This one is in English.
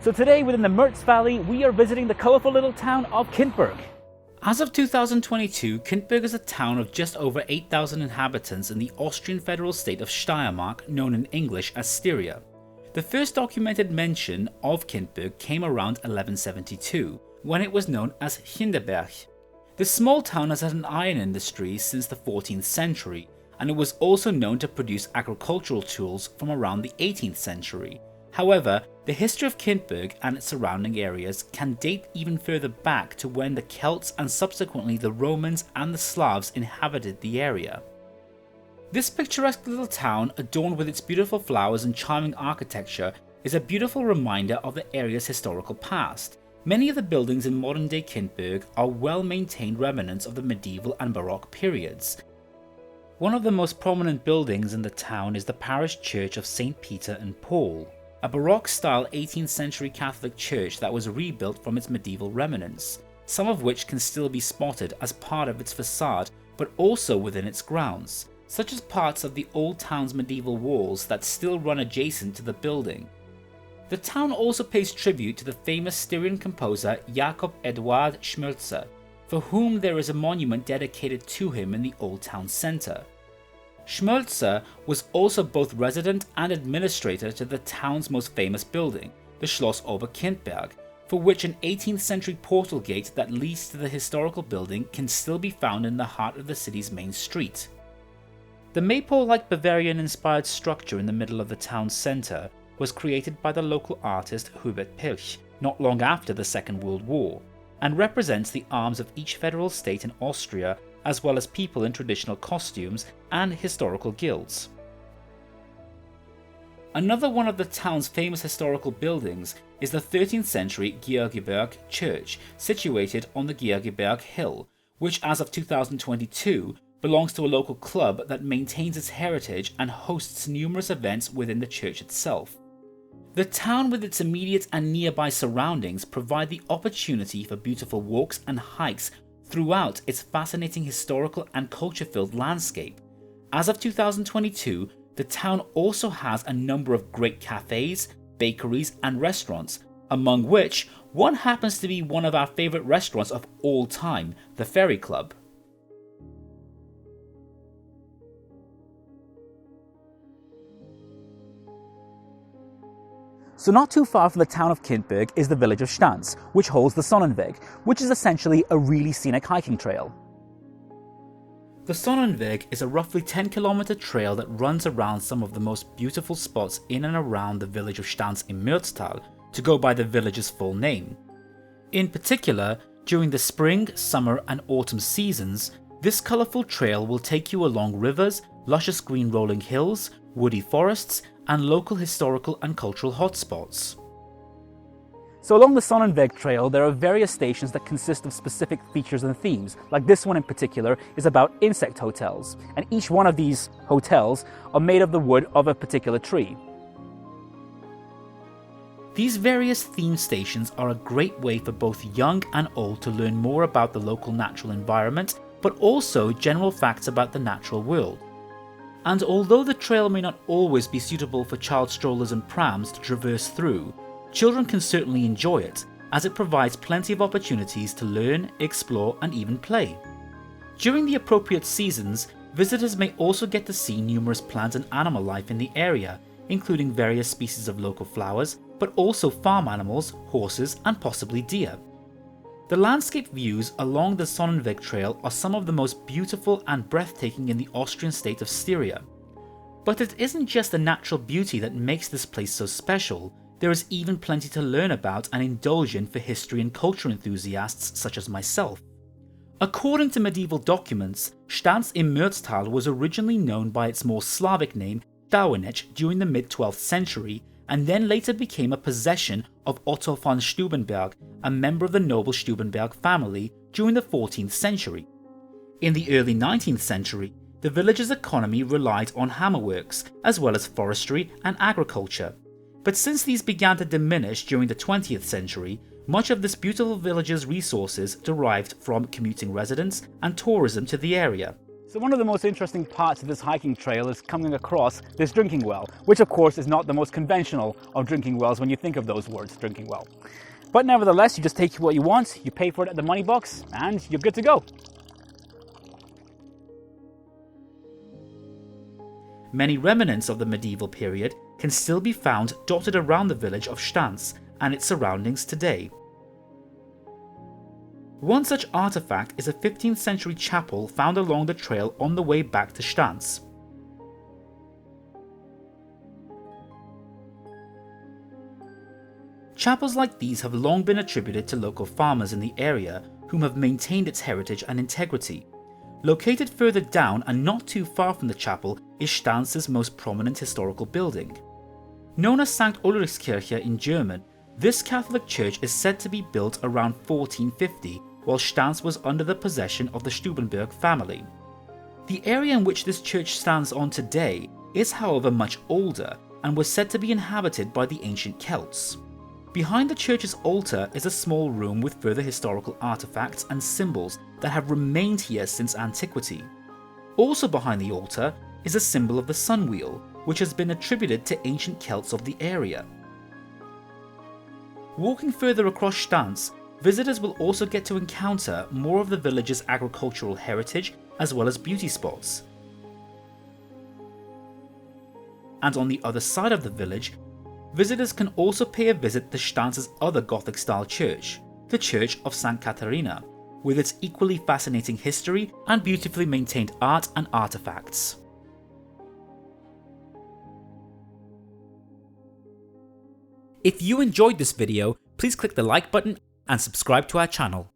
So today within the Mürztal Valley, we are visiting the colourful little town of Kindberg. As of 2022, Kindberg is a town of just over 8,000 inhabitants in the Austrian federal state of Steiermark, known in English as Styria. The first documented mention of Kindberg came around 1172, when it was known as Kinberg. This small town has had an iron industry since the 14th century, and it was also known to produce agricultural tools from around the 18th century. However, the history of Kindberg and its surrounding areas can date even further back to when the Celts and subsequently the Romans and the Slavs inhabited the area. This picturesque little town, adorned with its beautiful flowers and charming architecture, is a beautiful reminder of the area's historical past. Many of the buildings in modern-day Kindberg are well-maintained remnants of the medieval and Baroque periods. One of the most prominent buildings in the town is the Parish Church of St. Peter and Paul, a Baroque-style 18th century Catholic church that was rebuilt from its medieval remnants, some of which can still be spotted as part of its facade but also within its grounds, such as parts of the old town's medieval walls that still run adjacent to the building. The town also pays tribute to the famous Styrian composer Jakob Eduard Schmölzer, for whom there is a monument dedicated to him in the old town centre. Schmölzer was also both resident and administrator to the town's most famous building, the Schloss Oberkindberg, for which an 18th century portal gate that leads to the historical building can still be found in the heart of the city's main street. The maypole-like Bavarian-inspired structure in the middle of the town's centre was created by the local artist Hubert Pilch not long after the Second World War, and represents the arms of each federal state in Austria, as well as people in traditional costumes and historical guilds. Another one of the town's famous historical buildings is the 13th century Gergeburg church, situated on the Gergeburg hill, which as of 2022 belongs to a local club that maintains its heritage and hosts numerous events within the church itself. The town with its immediate and nearby surroundings provide the opportunity for beautiful walks and hikes throughout its fascinating historical and culture-filled landscape. As of 2022, the town also has a number of great cafes, bakeries and restaurants, among which one happens to be one of our favourite restaurants of all time, the Ferry Club. So not too far from the town of Kindberg is the village of Stanz, which holds the Sonnenweg, which is essentially a really scenic hiking trail. The Sonnenweg is a roughly 10-kilometer trail that runs around some of the most beautiful spots in and around the village of Stanz in Mürztal, to go by the village's full name. In particular, during the spring, summer and autumn seasons, this colourful trail will take you along rivers, luscious green rolling hills, woody forests, and local historical and cultural hotspots. So along the Sonnenweg trail there are various stations that consist of specific features and themes, like this one in particular is about insect hotels, and each one of these hotels are made of the wood of a particular tree. These various theme stations are a great way for both young and old to learn more about the local natural environment, but also general facts about the natural world. And although the trail may not always be suitable for child strollers and prams to traverse through, children can certainly enjoy it, as it provides plenty of opportunities to learn, explore and even play. During the appropriate seasons, visitors may also get to see numerous plant and animal life in the area, including various species of local flowers, but also farm animals, horses and possibly deer. The landscape views along the Sonnenweg trail are some of the most beautiful and breathtaking in the Austrian state of Styria. But it isn't just the natural beauty that makes this place so special, there is even plenty to learn about and indulge in for history and culture enthusiasts such as myself. According to medieval documents, Stanz im Mürztal was originally known by its more Slavic name Stauenich during the mid-12th century, and then later became a possession of Otto von Stubenberg, a member of the noble Stubenberg family, during the 14th century. In the early 19th century, the village's economy relied on hammerworks, as well as forestry and agriculture. But since these began to diminish during the 20th century, much of this beautiful village's resources derived from commuting residents and tourism to the area. So one of the most interesting parts of this hiking trail is coming across this drinking well, which of course is not the most conventional of drinking wells when you think of those words, drinking well. But nevertheless, you just take what you want, you pay for it at the money box, and you're good to go. Many remnants of the medieval period can still be found dotted around the village of Stanz and its surroundings today. One such artifact is a 15th century chapel found along the trail on the way back to Stanz. Chapels like these have long been attributed to local farmers in the area whom have maintained its heritage and integrity. Located further down and not too far from the chapel is Stanz's most prominent historical building. Known as St. Ulrichskirche in German, this Catholic church is said to be built around 1450, while Stanz was under the possession of the Stubenberg family. The area in which this church stands on today is however much older and was said to be inhabited by the ancient Celts. Behind the church's altar is a small room with further historical artifacts and symbols that have remained here since antiquity. Also behind the altar is a symbol of the sun wheel, which has been attributed to ancient Celts of the area. Walking further across Stanz, visitors will also get to encounter more of the village's agricultural heritage as well as beauty spots. And on the other side of the village, visitors can also pay a visit to Stanz's other Gothic-style church, the Church of San Catarina, with its equally fascinating history and beautifully maintained art and artifacts. If you enjoyed this video, please click the like button and subscribe to our channel.